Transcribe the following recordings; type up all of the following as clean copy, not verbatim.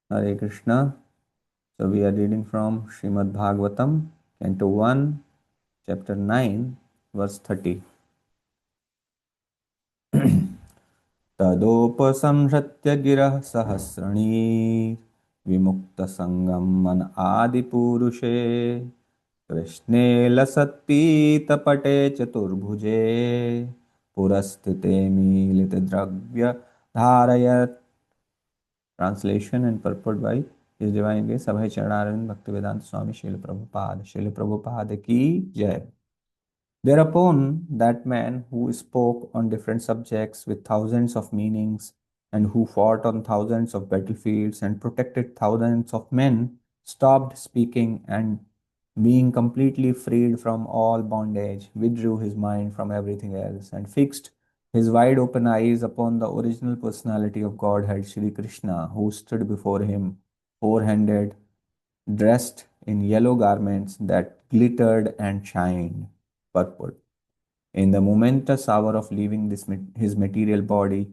Hare Krishna. So we are reading from Srimad Bhagavatam, Canto 1, Chapter 9, verse 30. तदोपसंहृत्य गिरः सहस्रणी विमुक्तसङ्गं मन आदिपुरुषे कृष्णे लसत्पीतपटे चतुर्भुजे पुरस्थिते मीलितद्रव्य धारयत्. Translation and purport by His Divine Grace Abhay Charanarvind Bhaktivedanta Swami Srila Prabhupada. Srila Prabhupada ki Jai. Thereupon, that man who spoke on different subjects with thousands of meanings and who fought on thousands of battlefields and protected thousands of men stopped speaking and, being completely freed from all bondage, withdrew his mind from everything else and fixed his wide open eyes upon the original personality of Godhead, Sri Krishna, who stood before him, four handed, dressed in yellow garments that glittered and shined. Purport. In the momentous hour of leaving his material body,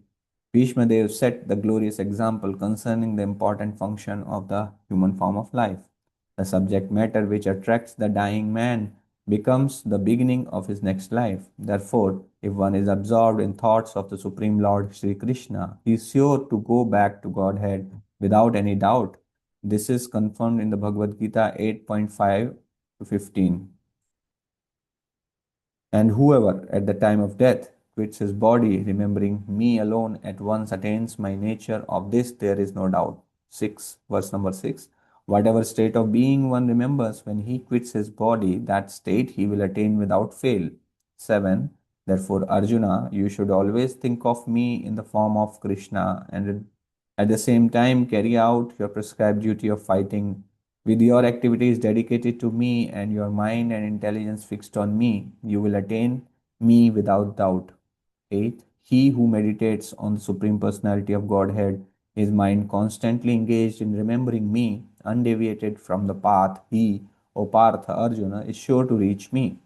Bhishma Dev set the glorious example concerning the important function of the human form of life. The subject matter which attracts the dying man becomes the beginning of his next life. Therefore, if one is absorbed in thoughts of the Supreme Lord Sri Krishna, he is sure to go back to Godhead without any doubt. This is confirmed in the Bhagavad Gita 8.5 to 15. And whoever at the time of death quits his body, remembering me alone, at once attains my nature. Of this there is no doubt. 6, verse number 6. Whatever state of being one remembers when he quits his body, that state he will attain without fail. 7. Therefore, Arjuna, you should always think of me in the form of Krishna and at the same time carry out your prescribed duty of fighting. With your activities dedicated to me and your mind and intelligence fixed on me, you will attain me without doubt. 8. He who meditates on the Supreme Personality of Godhead, his mind constantly engaged in remembering me, undeviated from the path, he, O Partha Arjuna, is sure to reach me.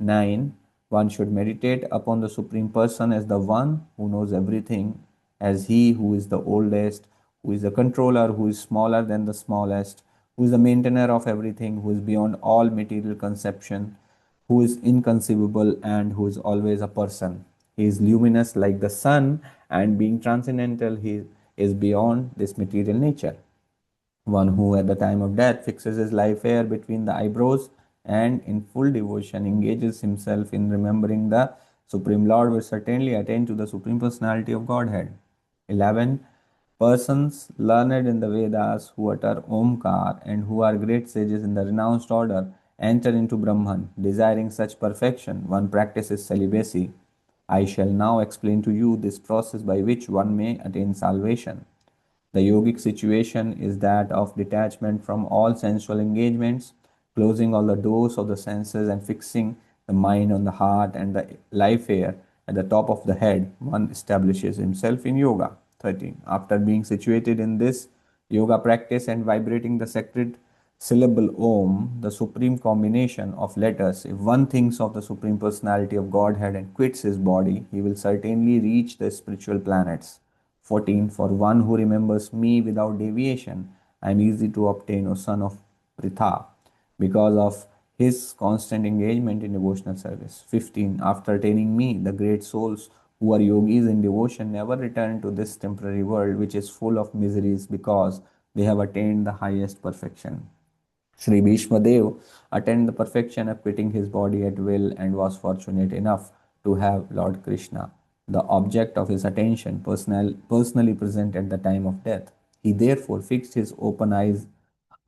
9. One should meditate upon the Supreme Person as the one who knows everything, as he who is the oldest, who is the controller, who is smaller than the smallest, who is the maintainer of everything, who is beyond all material conception, who is inconceivable, and who is always a person. He is luminous like the sun, and being transcendental, he is beyond this material nature. One who at the time of death fixes his life hair between the eyebrows and in full devotion engages himself in remembering the Supreme Lord will certainly attain to the Supreme Personality of Godhead. 11. Persons learned in the Vedas who utter Omkar and who are great sages in the renounced order enter into Brahman. Desiring such perfection, one practices celibacy. I shall now explain to you this process by which one may attain salvation. The yogic situation is that of detachment from all sensual engagements, closing all the doors of the senses and fixing the mind on the heart and the life air at the top of the head. One establishes himself in yoga. 13. After being situated in this yoga practice and vibrating the sacred syllable Om, the supreme combination of letters, if one thinks of the Supreme Personality of Godhead and quits his body, he will certainly reach the spiritual planets. 14. For one who remembers me without deviation, I am easy to obtain, O son of Pritha, because of his constant engagement in devotional service. 15. After attaining me, the great souls who are yogis in devotion never return to this temporary world which is full of miseries because they have attained the highest perfection. Sri Bhishma Dev attained the perfection of quitting his body at will and was fortunate enough to have Lord Krishna, the object of his attention, personally present at the time of death. He therefore fixed his open eyes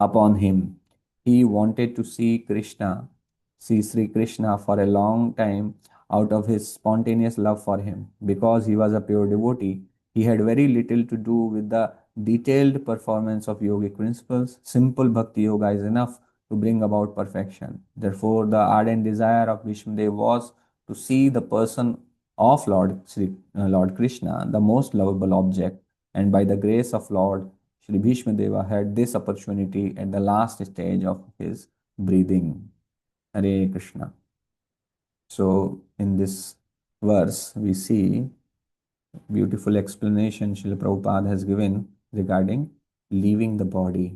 upon him. He wanted to see Sri Krishna for a long time out of his spontaneous love for him. Because he was a pure devotee, he had very little to do with the detailed performance of yogic principles. Simple bhakti yoga is enough to bring about perfection. Therefore, the ardent desire of Vishnudev was to see the person of Lord Krishna, the most lovable object, and by the grace of Lord Sri Bhishma Deva had this opportunity at the last stage of his breathing. Hare Krishna. So, in this verse, we see beautiful explanation Srila Prabhupada has given regarding leaving the body,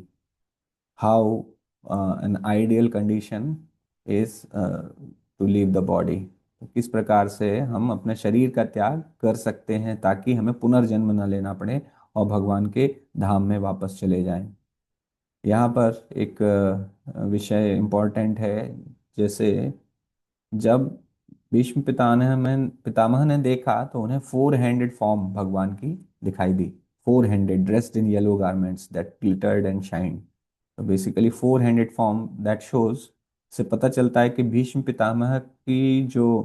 how an ideal condition is to leave the body. तो किस प्रकार से हम अपने शरीर का त्याग कर सकते हैं ताकि हमें पुनर्जन्म न लेना पड़े और भगवान के धाम में वापस चले जाएं। यहाँ पर एक विषय इम्पोर्टेंट है, जैसे जब भीष्म पितामह ने देखा तो उन्हें 4 हैंडेड फॉर्म भगवान की दिखाई दी। 4 handed, dressed in yellow garments that glittered and shine. तो basically 4 handed form that shows से पता चलता है कि भीष्म पितामह की जो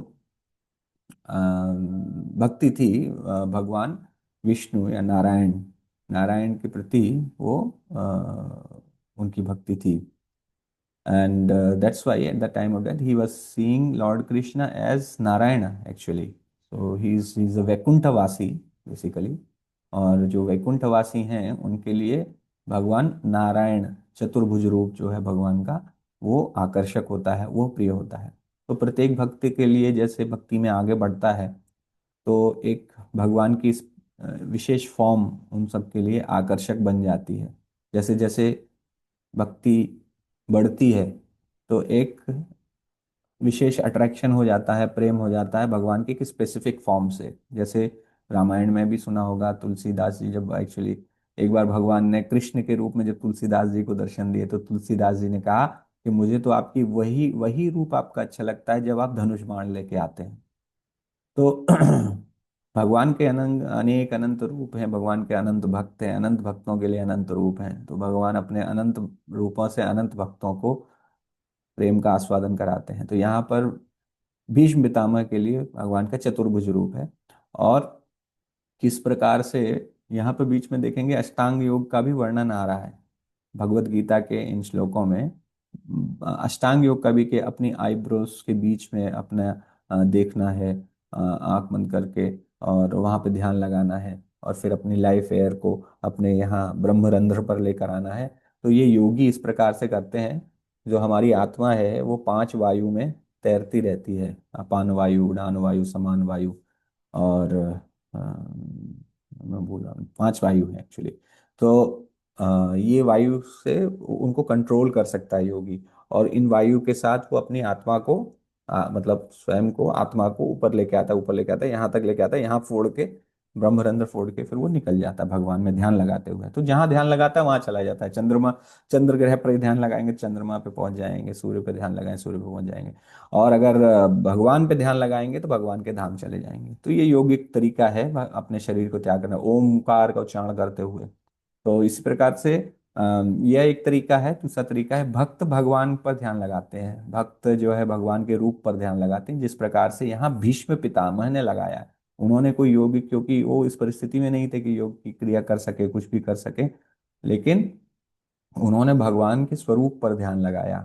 भक्ति थी भगवान विष्णु या नारायण नारायण के प्रति, वो उनकी भक्ति थी। And that's why at the time of that he was seeing Lord Krishna as Narayana actually. So he's a Vaikunthavasi basically. और जो वैकुंठवासी हैं उनके लिए भगवान नारायण चतुर्भुज रूप जो है भगवान का, वो आकर्षक होता है, वो प्रिय होता है। तो प्रत्येक भक्ति के लिए जैसे भक्ति में आगे बढ़ता है तो एक भगवान की इस विशेष फॉर्म उन सब के लिए आकर्षक बन जाती है। जैसे जैसे भक्ति बढ़ती है तो एक विशेष अट्रैक्शन हो जाता है, प्रेम हो जाता है भगवान की एक स्पेसिफिक फॉर्म से। जैसे रामायण में भी सुना होगा, तुलसीदास जी जब एक्चुअली एक बार भगवान ने कृष्ण के रूप में जब तुलसीदास जी को दर्शन दिए तो तुलसीदास जी ने कहा कि मुझे तो आपकी वही वही रूप आपका अच्छा लगता है जब आप धनुष बाण लेके आते हैं। तो भगवान के अनंत अनेक अनंत रूप हैं, भगवान के अनंत भक्त हैं, अनंत भक्तों के लिए अनंत रूप हैं। तो भगवान अपने अनंत रूपों से अनंत भक्तों को प्रेम का आस्वादन कराते हैं। तो यहाँ पर भीष्म पितामह के लिए भगवान का चतुर्भुज रूप है। और किस प्रकार से यहाँ पर बीच में देखेंगे अष्टांग योग का भी वर्णन आ रहा है भगवत गीता के इन श्लोकों में। अष्टांग योग का भी कि अपनी आईब्रोज के बीच में अपना देखना है, आंख बंद करके, और वहां पे ध्यान लगाना है, और फिर अपनी लाइफ एयर को अपने यहाँ ब्रह्मरंध्र पर लेकर आना है। तो ये योगी इस प्रकार से करते हैं। जो हमारी आत्मा है वो 5 वायु में तैरती रहती है, अपान वायु, उड़ान वायु, समान वायु, और मैं बोल रहा हूँ 5 वायु है एक्चुअली। तो ये वायु से उनको कंट्रोल कर सकता है योगी। और इन वायु के साथ वो अपनी आत्मा को मतलब स्वयं को, आत्मा को ऊपर लेके आता है, ऊपर लेके आता है, यहाँ तक लेके आता है, यहाँ फोड़ के, ब्रह्मरंध्र फोड़ के फिर वो निकल जाता है भगवान में ध्यान लगाते हुए। तो जहाँ ध्यान लगाता है वहां चला जाता है। चंद्रमा, चंद्र ग्रह पर ध्यान लगाएंगे चंद्रमा पे पहुंच जाएंगे, सूर्य पे ध्यान लगाएंगे सूर्य पे पहुंच जाएंगे, और अगर भगवान पे ध्यान लगाएंगे तो भगवान के धाम चले जाएंगे। तो ये योगिक तरीका है अपने शरीर को त्याग करना, ओमकार का उच्चारण करते हुए। तो इस प्रकार से यह एक तरीका है। दूसरा तरीका है भक्त भगवान पर ध्यान लगाते हैं, भक्त जो है भगवान के रूप पर ध्यान लगाते हैं, जिस प्रकार से यहाँ भीष्म पितामह ने लगाया है। उन्होंने कोई योग, क्योंकि वो इस परिस्थिति में नहीं थे कि योग की क्रिया कर सके, कुछ भी कर सके, लेकिन उन्होंने भगवान के स्वरूप पर ध्यान लगाया।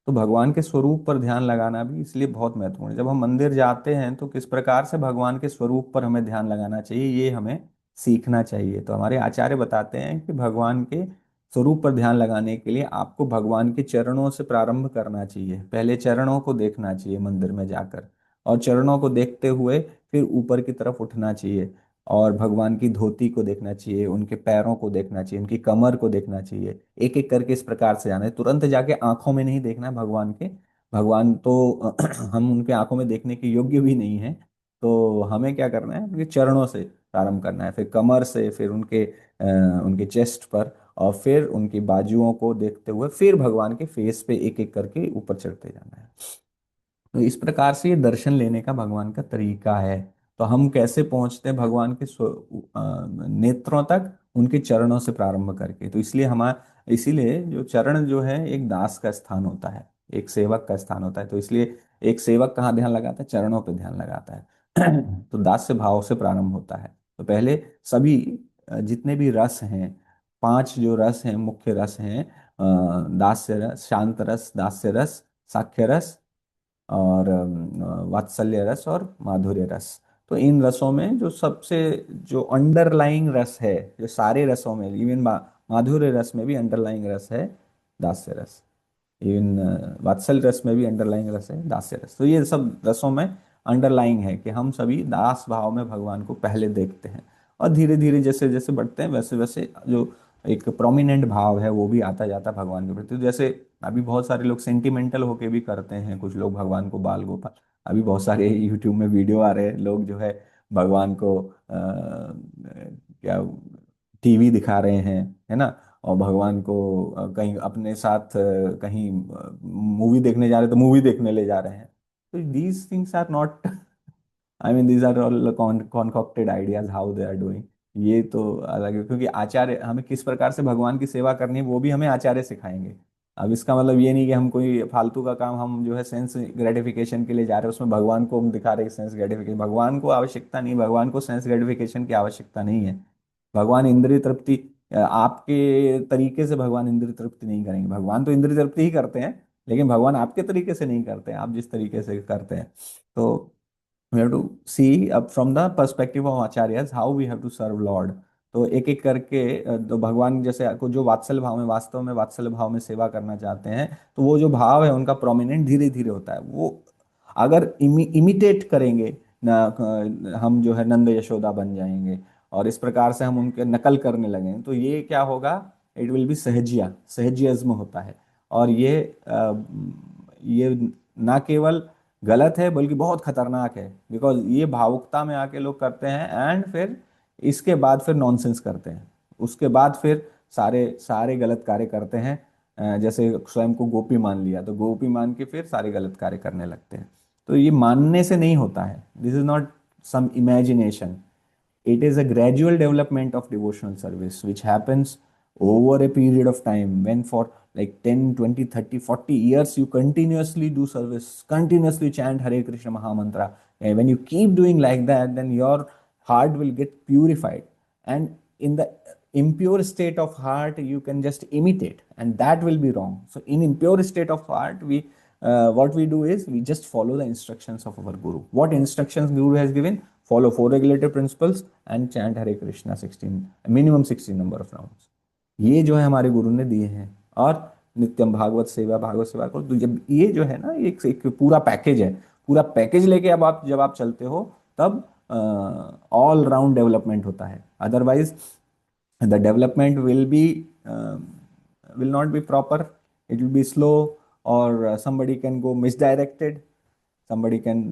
तो भगवान के स्वरूप पर ध्यान लगाना भी इसलिए बहुत महत्वपूर्ण है। जब हम मंदिर जाते हैं तो किस प्रकार से भगवान के स्वरूप पर हमें ध्यान लगाना चाहिए, ये हमें सीखना चाहिए। तो हमारे आचार्य बताते हैं कि भगवान के स्वरूप पर ध्यान लगाने के लिए आपको भगवान के चरणों से प्रारंभ करना चाहिए। पहले चरणों को देखना चाहिए मंदिर में जाकर, और चरणों को देखते हुए फिर ऊपर की तरफ उठना चाहिए, और भगवान की धोती को देखना चाहिए, उनके पैरों को देखना चाहिए, उनकी कमर को देखना चाहिए। एक एक करके इस प्रकार से जाना है, तुरंत जाके आंखों में नहीं देखना है भगवान के। भगवान तो हम उनके आंखों में देखने के योग्य भी नहीं है। तो हमें क्या करना है, उनके चरणों से प्रारंभ करना है, फिर कमर से, फिर उनके चेस्ट पर, और फिर उनकी बाजुओं को देखते हुए फिर भगवान के फेस पे एक एक करके ऊपर चढ़ते जाना है। तो इस प्रकार से ये दर्शन लेने का भगवान का तरीका है। तो हम कैसे पहुंचते हैं भगवान के नेत्रों तक, उनके चरणों से प्रारंभ करके। तो इसीलिए जो चरण जो है एक दास का स्थान होता है, एक सेवक का स्थान होता है। तो इसलिए एक सेवक कहाँ ध्यान लगाता है, चरणों पे ध्यान लगाता है। तो दास से भाव से प्रारंभ होता है। तो पहले सभी जितने भी रस हैं, 5 जो रस हैं, मुख्य रस हैं, दास्य रस, शांत रस, दास्य रस, साख्य रस, और वात्सल्य रस और माधुर्य रस। तो इन रसों में जो सबसे जो अंडरलाइंग रस है, जो सारे रसों में, इवन माधुर्य रस में भी अंडरलाइंग रस है दास्य रस, इवन वात्सल्य रस में भी अंडरलाइंग रस है दास्य रस। तो ये सब रसों में अंडरलाइंग है कि हम सभी दास भाव में भगवान को पहले देखते हैं, और धीरे धीरे जैसे जैसे बढ़ते हैं वैसे वैसे जो एक प्रोमिनेंट भाव है वो भी आता जाता भगवान के प्रति। तो जैसे अभी बहुत सारे लोग सेंटिमेंटल होके भी करते हैं, कुछ लोग भगवान को बाल गोपाल, अभी बहुत सारे यूट्यूब में वीडियो आ रहे हैं, लोग जो है भगवान को क्या टीवी दिखा रहे हैं, है ना, और भगवान को कहीं अपने साथ कहीं मूवी देखने जा रहे हैं तो मूवी देखने ले जा रहे हैं। तो these things are not, I mean these are all concocted ideas how they are doing. ये तो अलग है, क्योंकि आचार्य हमें किस प्रकार से भगवान की सेवा करनी है वो भी हमें आचार्य सिखाएंगे। अब इसका मतलब ये नहीं कि हम कोई फालतू का काम हम जो है सेंस ग्रेटिफिकेशन के लिए जा रहे हैं, उसमें भगवान को हम दिखा रहे हैं सेंस ग्रेटिफिकेशन। भगवान को आवश्यकता नहीं, भगवान को सेंस ग्रेटिफिकेशन की आवश्यकता नहीं है। भगवान इंद्रिय तृप्ति, आपके तरीके से भगवान इंद्रिय तृप्ति नहीं करेंगे। भगवान तो इंद्रिय तृप्ति ही करते हैं, लेकिन भगवान आपके तरीके से नहीं करते हैं, आप जिस तरीके से करते हैं। तो we have to see up from the perspective of acharyas how we have to serve Lord। तो एक एक करके तो भगवान जैसे को जो वात्सल्य भाव में, वास्तव में वात्सल्य भाव में सेवा करना चाहते हैं, तो वो जो भाव है उनका प्रोमिनेंट धीरे धीरे होता है। वो अगर इमिटेट करेंगे ना, हम जो है नंद यशोदा बन जाएंगे और इस प्रकार से हम उनके नकल करने लगेंगे, तो ये क्या होगा, इट विल बी सहजिया, सहजियज्म होता है। और ये ना केवल गलत है बल्कि बहुत खतरनाक है, बिकॉज ये भावुकता में आके लोग करते हैं एंड फिर इसके बाद फिर नॉनसेंस करते हैं, उसके बाद फिर सारे सारे गलत कार्य करते हैं। जैसे स्वयं को गोपी मान लिया, तो गोपी मान के फिर सारे गलत कार्य करने लगते हैं। तो ये मानने से नहीं होता है, this is not some imagination, it is a gradual development of devotional service which happens over a period of time, when for like 10, 20, 30, 40 years you continuously do service, continuously chant Hare Krishna Mahamantra. And when you keep doing like that, then your heart will get purified, and in the impure state of heart you can just imitate, and that will be wrong. So in impure state of heart, we what we do is we just follow the instructions of our guru. What instructions guru has given? Follow four regulative principles and chant Hare Krishna 16, minimum 16 number of rounds। ये जो है हमारे गुरु ने दिए हैं। और नित्यम भागवत सेवा करो। तो जब ये जो है ना, एक पूरा पैकेज है, पूरा पैकेज लेके अब आप जब आप चलते हो, तब ऑल राउंड डेवलपमेंट होता है। Otherwise the development will not be proper, it will be slow, or somebody can go misdirected, somebody can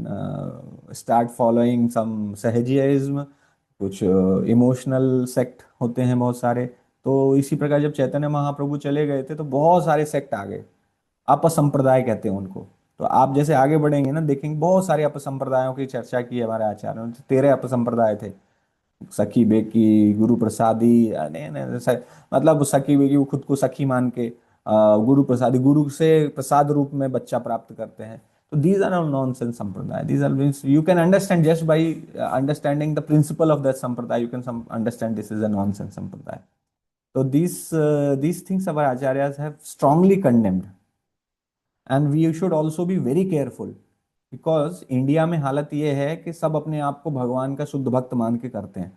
start following some sahajiism, कुछ इमोशनल सेक्ट होते हैं बहुत सारे। तो इसी प्रकार जब चैतन्य महाप्रभु चले गए थे तो बहुत सारे सेक्ट आ गए, अपसंप्रदाय कहते हैं उनको। तो आप जैसे आगे बढ़ेंगे ना, देखेंगे बहुत सारे अपसंप्रदायों की चर्चा की हमारे आचार्यों ने। 13 अपसंप्रदाय थे, सखी बेकी, गुरु प्रसादी, नहीं नहीं मतलब सखी बेकी वो खुद को सखी मान के, गुरु प्रसादी, गुरु से प्रसाद रूप में बच्चा प्राप्त करते हैं। तो these are nonsense sampradaya. These are means you can understand just by understanding the principle of that sampradaya, you can understand this is a nonsense sampradaya. तो these things our acharyas have strongly condemned, and we should also be very careful, because India में हालत ये है कि सब अपने आप को भगवान का शुद्ध भक्त मान के करते हैं।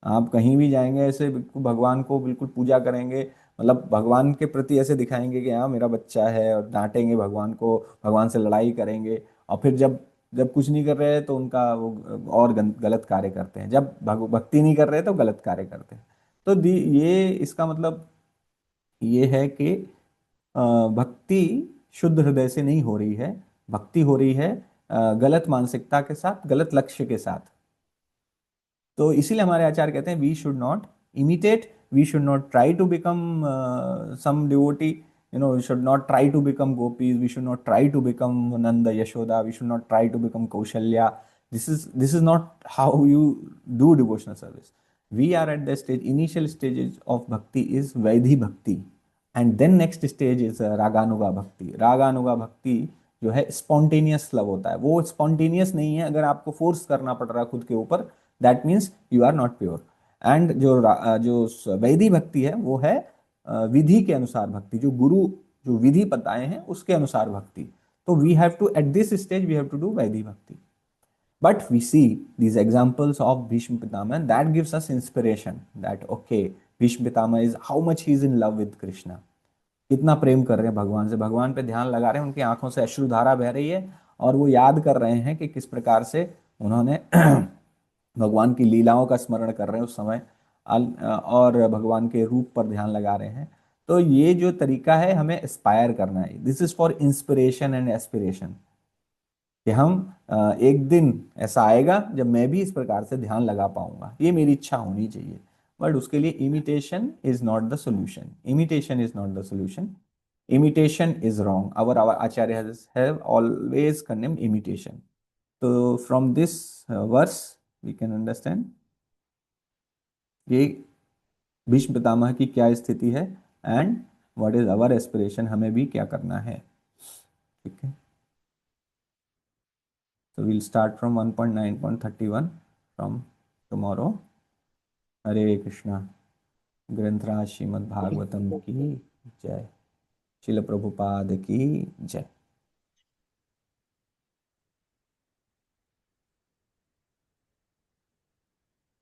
आप कहीं भी जाएंगे ऐसे बिल्कुल भगवान को बिल्कुल पूजा करेंगे, मतलब भगवान के प्रति ऐसे दिखाएंगे कि हाँ मेरा बच्चा है, और डांटेंगे भगवान को, भगवान से लड़ाई करेंगे। और फिर जब जब कुछ नहीं कर रहे हैं तो उनका वो और गलत कार्य करते हैं, जब भक्ति नहीं कर रहे तो गलत कार्य करते हैं। तो ये इसका मतलब ये है कि भक्ति शुद्ध हृदय से नहीं हो रही है, भक्ति हो रही है गलत मानसिकता के साथ, गलत लक्ष्य के साथ। तो इसीलिए हमारे आचार्य कहते हैं we should not imitate, we should not try to become some devotee, we should not try to become gopis, we should not try to become Nanda Yashoda, we should not try to become Kaushalya। This is not how you do devotional service। We are at the stage, initial stages of bhakti is Vaidhi bhakti, and then next stage is raganuga bhakti. Raganuga भक्ति जो है spontaneous love होता है, वो spontaneous नहीं है, अगर आपको फोर्स करना पड़ रहा है खुद के ऊपर, that means you are not pure. And जो वैधि भक्ति है वो है विधि के अनुसार भक्ति, जो गुरु जो विधि बताए हैं उसके अनुसार भक्ति। तो we have to at this stage we have to do वैधि भक्ति। But we see these examples of Bhishma Pitama, and that gives us inspiration that okay, Bhishma Pitama is how much he is in love with Krishna। कितना प्रेम कर रहे हैं भगवान से, भगवान पे ध्यान लगा रहे हैं, उनकी आंखों से अश्रुधारा बह रही है, और वो याद कर रहे हैं कि किस प्रकार से उन्होंने भगवान की लीलाओं का स्मरण कर रहे हैं उस समय। और भगवान के रूप पर ध्यान लगा रहे हैं। तो ये जो तरीका है, हमें एस्पायर करना है। This is for inspiration and aspiration, कि हम एक दिन ऐसा आएगा जब मैं भी इस प्रकार से ध्यान लगा पाऊंगा, ये मेरी इच्छा होनी चाहिए। बट उसके लिए imitation is not the solution, imitation is not the solution, imitation is wrong. Our acharya have always condemned imitation. So from this verse we can understand ये भीष्म पितामह की क्या स्थिति है, and what is our aspiration, हमें भी क्या करना है। ठीक है, so we'll start from 1.9.31 from tomorrow. हरे कृष्णा। ग्रंथराज श्रीमद् भागवतम की जय। शिल प्रभुपाद की जय।